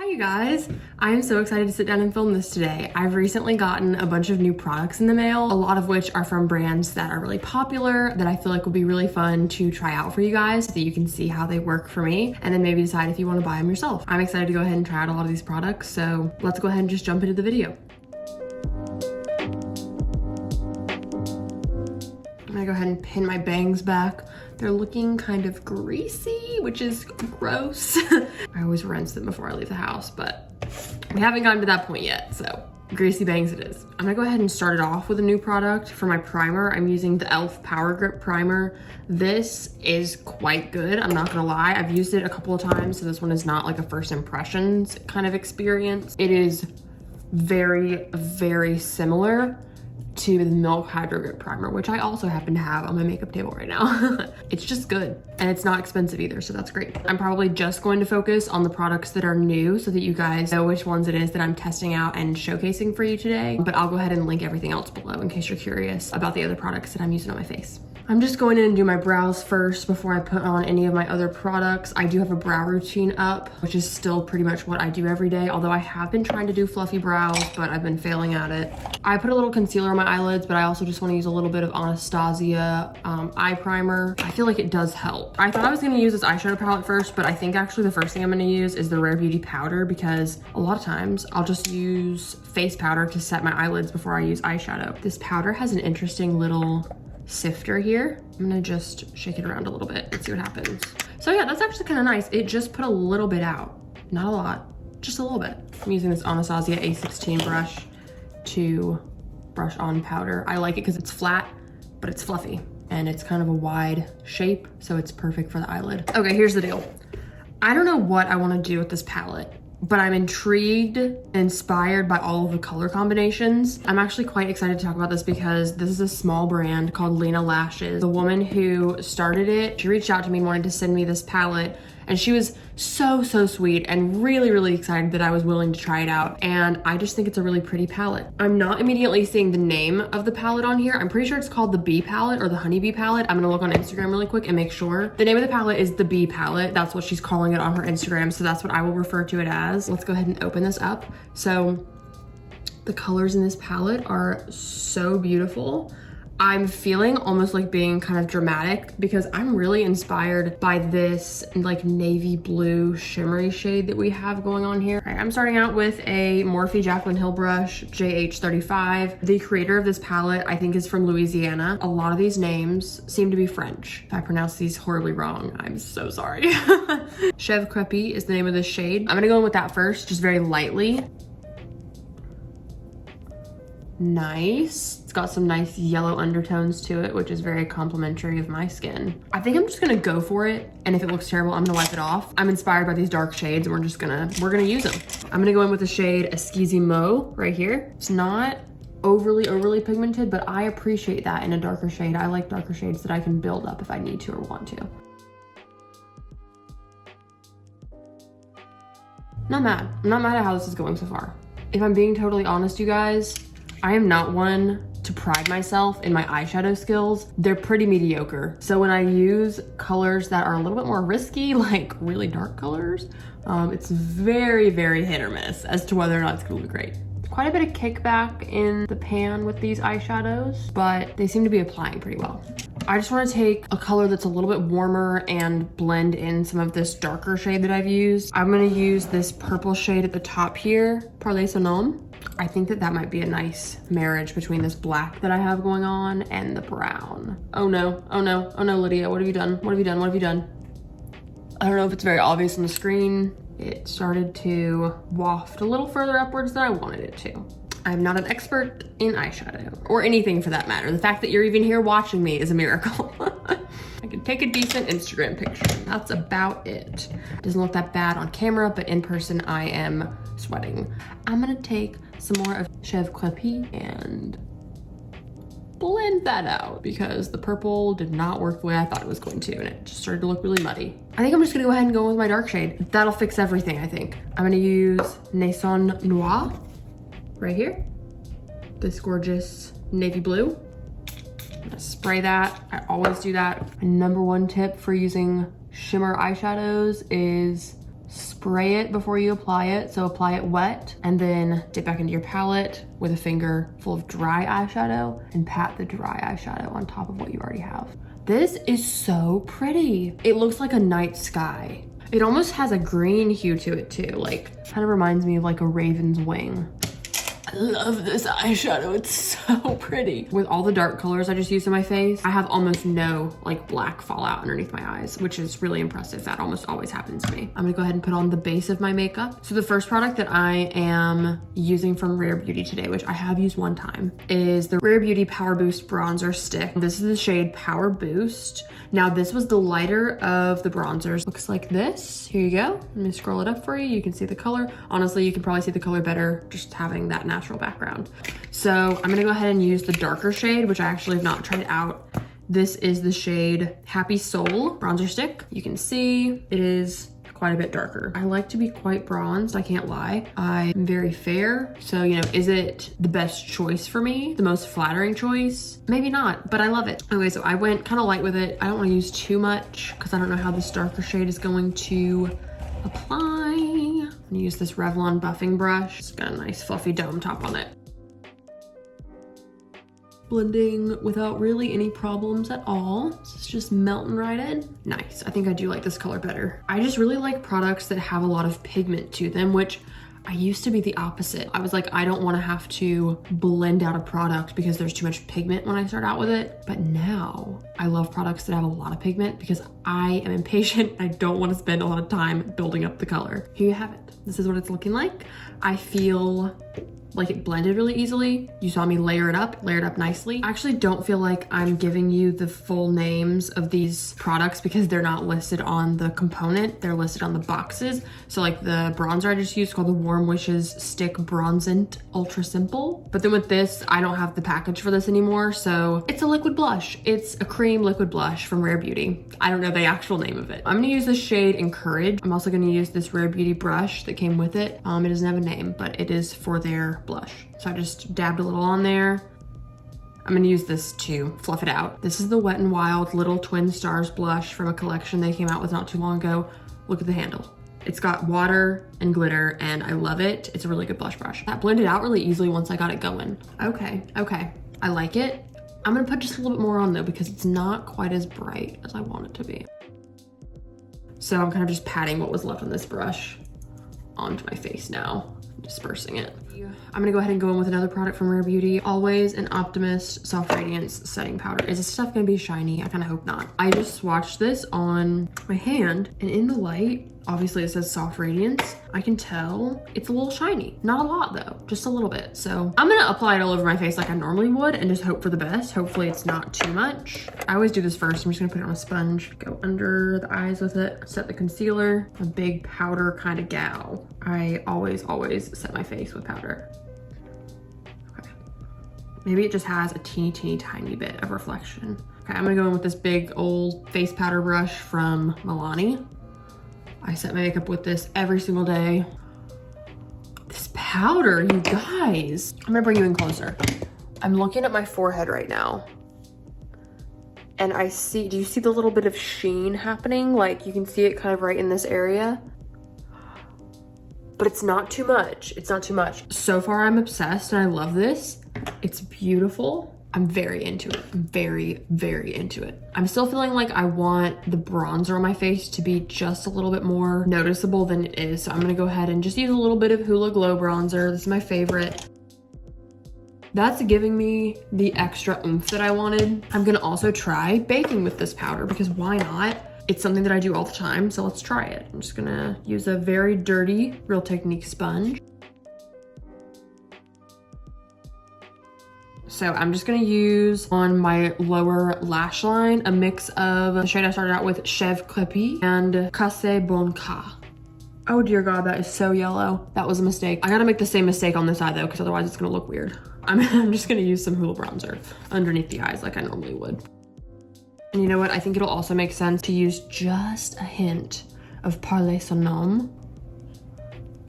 Hi you guys, I am so excited to sit down and film this today. I've recently gotten a bunch of new products in the mail, a lot of which are from brands that are really popular that I feel like will be really fun to try out for you guys so that you can see how they work for me and then maybe decide if you want to buy them yourself. I'm excited to go ahead and try out a lot of these products, so let's go ahead and just jump into the video. I'm gonna go ahead and pin my bangs back. They're looking kind of greasy, which is gross. I always rinse them before I leave the house, but we haven't gotten to that point yet, so greasy bangs it is. I'm gonna go ahead and start it off with a new product. For my primer, I'm using the E.l.f. Power Grip Primer. This is quite good, I'm not gonna lie. I've used it a couple of times, so this one is not like a first impressions kind of experience. It is very, very similar to the Milk Hydro Grip Primer, which I also happen to have on my makeup table right now. It's just good, and it's not expensive either, so that's great. I'm probably just going to focus on the products that are new so that you guys know which ones it is that I'm testing out and showcasing for you today, but I'll go ahead and link everything else below in case you're curious about the other products that I'm using on my face. I'm just going in and do my brows first before I put on any of my other products. I do have a brow routine up, which is still pretty much what I do every day, although I have been trying to do fluffy brows, but I've been failing at it. I put a little concealer on my eyelids, but I also just want to use a little bit of Anastasia eye primer. I feel like it does help. I thought I was going to use this eyeshadow palette first, but I think actually the first thing I'm going to use is the Rare Beauty powder, because a lot of times I'll just use face powder to set my eyelids before I use eyeshadow. This powder has an interesting little sifter here. I'm gonna just shake it around a little bit and see what happens. So yeah, that's actually kind of nice. It just put a little bit out, not a lot, just a little bit. I'm using this Anastasia A16 brush to brush on powder. I like it because it's flat, but it's fluffy and it's kind of a wide shape, so it's perfect for the eyelid. Okay, here's the deal. I don't know what I want to do with this palette, but I'm intrigued, inspired by all of the color combinations. I'm actually quite excited to talk about this because this is a small brand called Lena Lashes. The woman who started it, she reached out to me and wanted to send me this palette, and she was so sweet and really excited that I was willing to try it out. And I just think it's a really pretty palette. I'm not immediately seeing the name of the palette on here. I'm pretty sure it's called the Bee palette or the Honeybee palette. I'm gonna look on Instagram really quick and make sure. The name of the palette is the Bee palette. That's what she's calling it on her Instagram, so that's what I will refer to it as. Let's go ahead and open this up. So the colors in this palette are so beautiful. I'm feeling almost like being kind of dramatic because I'm really inspired by this like navy blue shimmery shade that we have going on here. All right, I'm starting out with a Morphe Jaclyn Hill brush, JH35. The creator of this palette, I think, is from Louisiana. A lot of these names seem to be French. If I pronounce these horribly wrong, I'm so sorry. Chèvre Crépie is the name of this shade. I'm gonna go in with that first, just very lightly. Nice. It's got some nice yellow undertones to it, which is very complimentary of my skin. I think I'm just gonna go for it, and if it looks terrible, I'm gonna wipe it off. I'm inspired by these dark shades, and we're gonna use them. I'm gonna go in with the shade Esquisse Mauve right here. It's not overly pigmented, but I appreciate that in a darker shade. I like darker shades that I can build up if I need to or want to. Not mad. I'm not mad at how this is going so far. If I'm being totally honest, you guys, I am not one to pride myself in my eyeshadow skills. They're pretty mediocre. So when I use colors that are a little bit more risky, like really dark colors, it's very hit or miss as to whether or not it's gonna look great. Quite a bit of kickback in the pan with these eyeshadows, but they seem to be applying pretty well. I just want to take a color that's a little bit warmer and blend in some of this darker shade that I've used. I'm going to use this purple shade at the top here, Parler Son Homme. I think that might be a nice marriage between this black that I have going on and the brown. Oh no, Lydia, what have you done? What have you done? I don't know if it's very obvious on the screen. It started to waft a little further upwards than I wanted it to. I'm not an expert in eyeshadow, or anything for that matter. The fact that you're even here watching me is a miracle. I can take a decent Instagram picture. That's about it. Doesn't look that bad on camera, but in person I am sweating. I'm gonna take some more of Chèvre Crépie and blend that out because the purple did not work the way I thought it was going to, and it just started to look really muddy. I think I'm just gonna go ahead and go with my dark shade. That'll fix everything, I think. I'm gonna use Naison Noir right here. This gorgeous navy blue. I'm gonna spray that. I always do that. My number one tip for using shimmer eyeshadows is spray it before you apply it. So apply it wet and then dip back into your palette with a finger full of dry eyeshadow and pat the dry eyeshadow on top of what you already have. This is so pretty. It looks like a night sky. It almost has a green hue to it too. Like, kind of reminds me of like a raven's wing. I love this eyeshadow, it's so pretty. With all the dark colors I just used in my face, I have almost no like black fallout underneath my eyes, which is really impressive. That almost always happens to me. I'm gonna go ahead and put on the base of my makeup. So the first product that I am using from Rare Beauty today, which I have used one time, is the Rare Beauty Power Boost Bronzer Stick. This is the shade Power Boost. Now this was the lighter of the bronzers. Looks like this. Here you go. Let me scroll it up for you. You can see the color. Honestly, you can probably see the color better just having that natural background. So I'm gonna go ahead and use the darker shade, which I actually have not tried out. This is the shade Happy Soul Bronzer Stick. You can see it is quite a bit darker. I like to be quite bronzed, I can't lie. I'm very fair, so you know, is it the best choice for me? The most flattering choice? Maybe not, but I love it. Okay, so I went kind of light with it. I don't want to use too much because I don't know how this darker shade is going to apply. I'm gonna use this Revlon buffing brush. It's got a nice fluffy dome top on it. Blending without really any problems at all. It's just melting right in. Nice, I think I do like this color better. I just really like products that have a lot of pigment to them, which I used to be the opposite. I was like, I don't wanna have to blend out a product because there's too much pigment when I start out with it. But now I love products that have a lot of pigment because I am impatient. I don't wanna spend a lot of time building up the color. Here you have it. This is what it's looking like. I feel like it blended really easily. You saw me layer it up nicely. I actually don't feel like I'm giving you the full names of these products because they're not listed on the component, they're listed on the boxes. So like the bronzer I just used called the Warm Wishes Stick Bronzant Ultra Simple. But then with this, I don't have the package for this anymore. So it's a liquid blush. It's a cream liquid blush from Rare Beauty. I don't know the actual name of it. I'm gonna use the shade Encourage. I'm also gonna use this Rare Beauty brush that came with it. It doesn't have a name, but it is for their blush. So I just dabbed a little on there. I'm gonna use this to fluff it out. This is the Wet n Wild Little Twin Stars blush from a collection they came out with not too long ago. Look at the handle. It's got water and glitter and I love it. It's a really good blush brush. That blended out really easily once I got it going. Okay, I like it. I'm gonna put just a little bit more on though because it's not quite as bright as I want it to be. So I'm kind of just patting what was left on this brush onto my face now, dispersing it. I'm gonna go ahead and go in with another product from Rare Beauty. Always an Optimist Soft Radiance Setting Powder. Is this stuff gonna be shiny? I kind of hope not. I just swatched this on my hand and in the light, obviously it says Soft Radiance. I can tell it's a little shiny. Not a lot though, just a little bit. So I'm gonna apply it all over my face like I normally would and just hope for the best. Hopefully it's not too much. I always do this first. I'm just gonna put it on a sponge, go under the eyes with it, set the concealer. I'm a big powder kind of gal. I always set my face with powder. Okay. Maybe it just has a teeny tiny bit of reflection. Okay, I'm gonna go in with this big old face powder brush from Milani. I set my makeup with this every single day. This powder, you guys. I'm gonna bring you in closer. I'm looking at my forehead right now. And I see, do you see the little bit of sheen happening? Like you can see it kind of right in this area. But it's not too much. It's not too much. So far I'm obsessed and I love this. It's beautiful. I'm very into it. I'm very into it. I'm still feeling like I want the bronzer on my face to be just a little bit more noticeable than it is. So I'm gonna go ahead and just use a little bit of Hoola Glow bronzer. This is my favorite. That's giving me the extra oomph that I wanted. I'm gonna also try baking with this powder because why not? It's something that I do all the time, so let's try it. I'm just gonna use a very dirty Real Technique sponge. So I'm just gonna use on my lower lash line a mix of the shade I started out with, Chèvre Crépie and Casse Bon Cas. Oh dear God, that is so yellow. That was a mistake. I gotta make the same mistake on this eye though, because otherwise it's gonna look weird. I'm just gonna use some Hoola bronzer underneath the eyes like I normally would. And you know what? I think it'll also make sense to use just a hint of Parler Son Homme.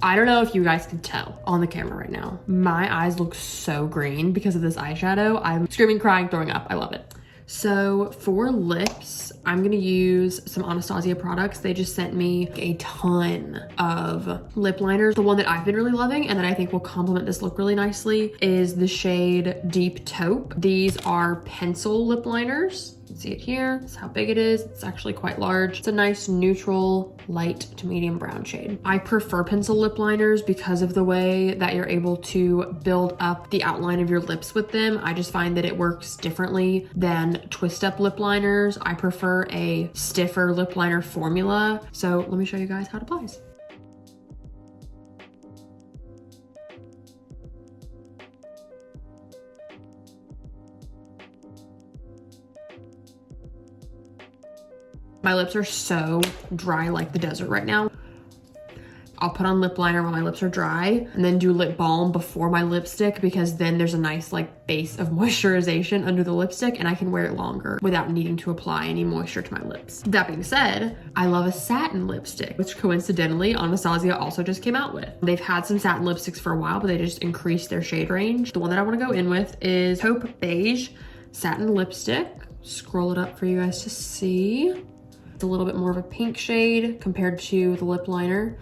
I don't know if you guys can tell on the camera right now. My eyes look so green because of this eyeshadow. I'm screaming, crying, throwing up. I love it. So for lips, I'm gonna use some Anastasia products. They just sent me a ton of lip liners. The one that I've been really loving and that I think will complement this look really nicely is the shade Deep Taupe. These are pencil lip liners. You can see it here. This is how big it is. It's actually quite large. It's a nice neutral, light to medium brown shade. I prefer pencil lip liners because of the way that you're able to build up the outline of your lips with them. I just find that it works differently than twist up lip liners. I prefer a stiffer lip liner formula. So let me show you guys how it applies. My lips are so dry like the desert right now. I'll put on lip liner while my lips are dry and then do lip balm before my lipstick, because then there's a nice like base of moisturization under the lipstick and I can wear it longer without needing to apply any moisture to my lips. That being said, I love a satin lipstick, which coincidentally Anastasia also just came out with. They've had some satin lipsticks for a while, but they just increased their shade range. The one that I want to go in with is Taupe Beige Satin Lipstick. Scroll it up for you guys to see. It's a little bit more of a pink shade compared to the lip liner.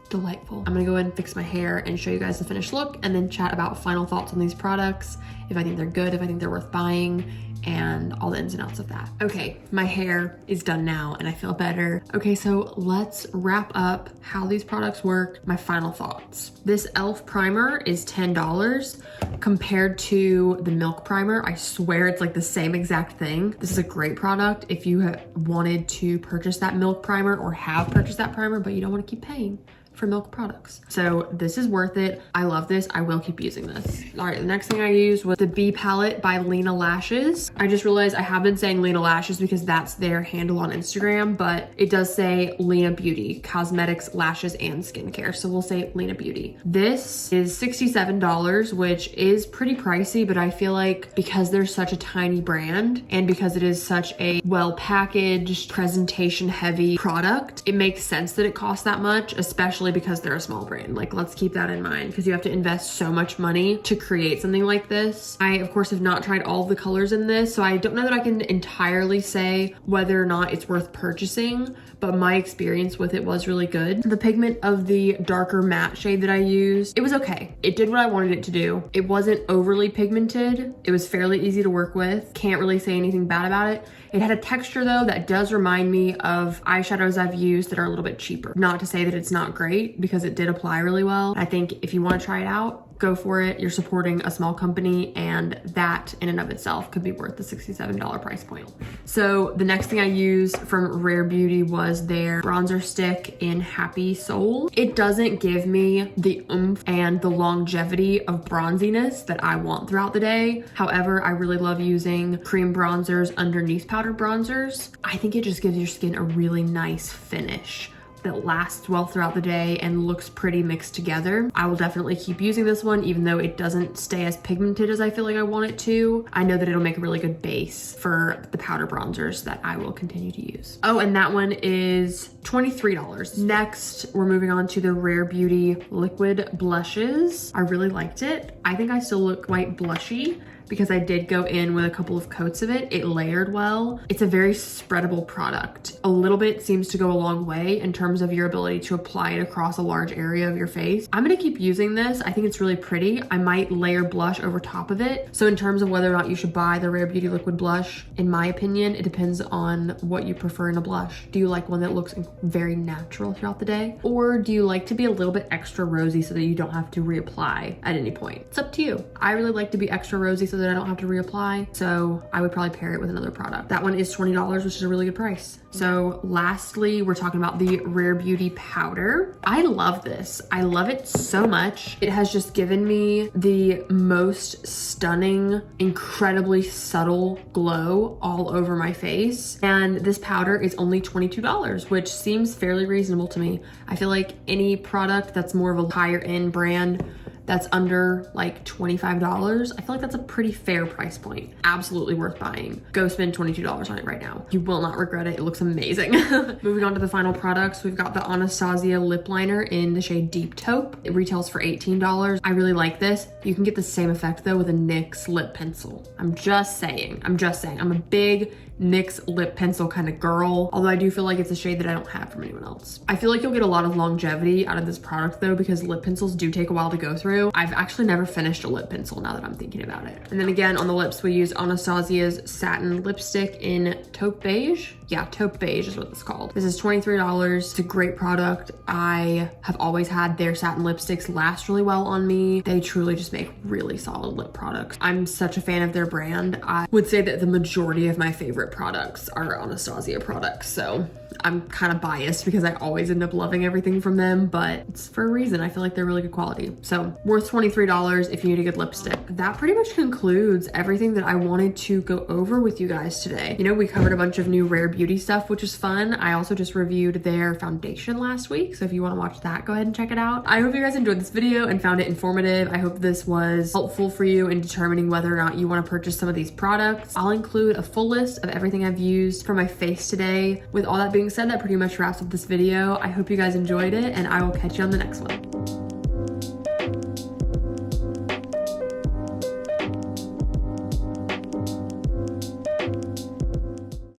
Delightful. I'm gonna go ahead and fix my hair and show you guys the finished look and then chat about final thoughts on these products, if I think they're good, if I think they're worth buying, and all the ins and outs of that. Okay, my hair is done now and I feel better. Okay, so let's wrap up how these products work, my final thoughts. This e.l.f. primer is $10 compared to the Milk primer. I swear it's like the same exact thing. This is a great product if you have wanted to purchase that Milk primer or have purchased that primer, but you don't want to keep paying for Milk products. So this is worth it. I love this. I will keep using this. All right, the next thing I used was the B palette by Lena Lashes. I just realized I have been saying Lena Lashes because that's their handle on Instagram, but it does say Lena Beauty, cosmetics, lashes, and skincare. So we'll say Lena Beauty. This is $67, which is pretty pricey, but I feel like because they're such a tiny brand and because it is such a well-packaged, presentation-heavy product, it makes sense that it costs that much, especially because they're a small brand. Like, let's keep that in mind because you have to invest so much money to create something like this. I, of course, have not tried all of the colors in this, so I don't know that I can entirely say whether or not it's worth purchasing, but my experience with it was really good. The pigment of the darker matte shade that I used, it was okay. It did what I wanted it to do. It wasn't overly pigmented. It was fairly easy to work with. Can't really say anything bad about it. It had a texture though that does remind me of eyeshadows I've used that are a little bit cheaper. Not to say that it's not great because it did apply really well. I think if you want to try it out, go for it. You're supporting a small company and that in and of itself could be worth the $67 price point. So the next thing I used from Rare Beauty was their bronzer stick in Happy Soul. It doesn't give me the oomph and the longevity of bronziness that I want throughout the day. However, I really love using cream bronzers underneath powdered bronzers. I think it just gives your skin a really nice finish that lasts well throughout the day and looks pretty mixed together. I will definitely keep using this one even though it doesn't stay as pigmented as I feel like I want it to. I know that it'll make a really good base for the powder bronzers that I will continue to use. Oh, and that one is $23. Next, we're moving on to the Rare Beauty liquid blushes. I really liked it. I think I still look quite blushy because I did go in with a couple of coats of it. It layered well. It's a very spreadable product. A little bit seems to go a long way in terms of your ability to apply it across a large area of your face. I'm gonna keep using this. I think it's really pretty. I might layer blush over top of it. So in terms of whether or not you should buy the Rare Beauty liquid blush, in my opinion, it depends on what you prefer in a blush. Do you like one that looks very natural throughout the day? Or do you like to be a little bit extra rosy so that you don't have to reapply at any point? It's up to you. I really like to be extra rosy so that I don't have to reapply. So I would probably pair it with another product. That one is $20, which is a really good price. So lastly, we're talking about the Rare Beauty powder. I love this. I love it so much. It has just given me the most stunning, incredibly subtle glow all over my face. And this powder is only $22, which seems fairly reasonable to me. I feel like any product that's more of a higher end brand that's under like $25. I feel like that's a pretty fair price point. Absolutely worth buying. Go spend $22 on it right now. You will not regret it. It looks amazing. Moving on to the final products, we've got the Anastasia lip liner in the shade Deep Taupe. It retails for $18. I really like this. You can get the same effect though with a NYX lip pencil. I'm just saying. I'm a big NYX lip pencil kind of girl, although I do feel like it's a shade that I don't have from anyone else. I feel like you'll get a lot of longevity out of this product though, because lip pencils do take a while to go through. I've actually never finished a lip pencil now that I'm thinking about it. And then again, on the lips, we use Anastasia's Satin lipstick in Taupe Beige. Yeah, Taupe Beige is what it's called. This is $23. It's a great product. I have always had their satin lipsticks last really well on me. They truly just make really solid lip products. I'm such a fan of their brand. I would say that the majority of my favorite products are Anastasia products, so I'm kind of biased because I always end up loving everything from them, but it's for a reason. I feel like they're really good quality. So worth $23 if you need a good lipstick. That pretty much concludes everything that I wanted to go over with you guys today. You know, we covered a bunch of new Rare Beauty stuff, which is fun. I also just reviewed their foundation last week, so if you want to watch that, go ahead and check it out. I hope you guys enjoyed this video and found it informative. I hope this was helpful for you in determining whether or not you want to purchase some of these products. I'll include a full list of everything I've used for my face today. With all that being said, that pretty much wraps up this video. I hope you guys enjoyed it, and I will catch you on the next one.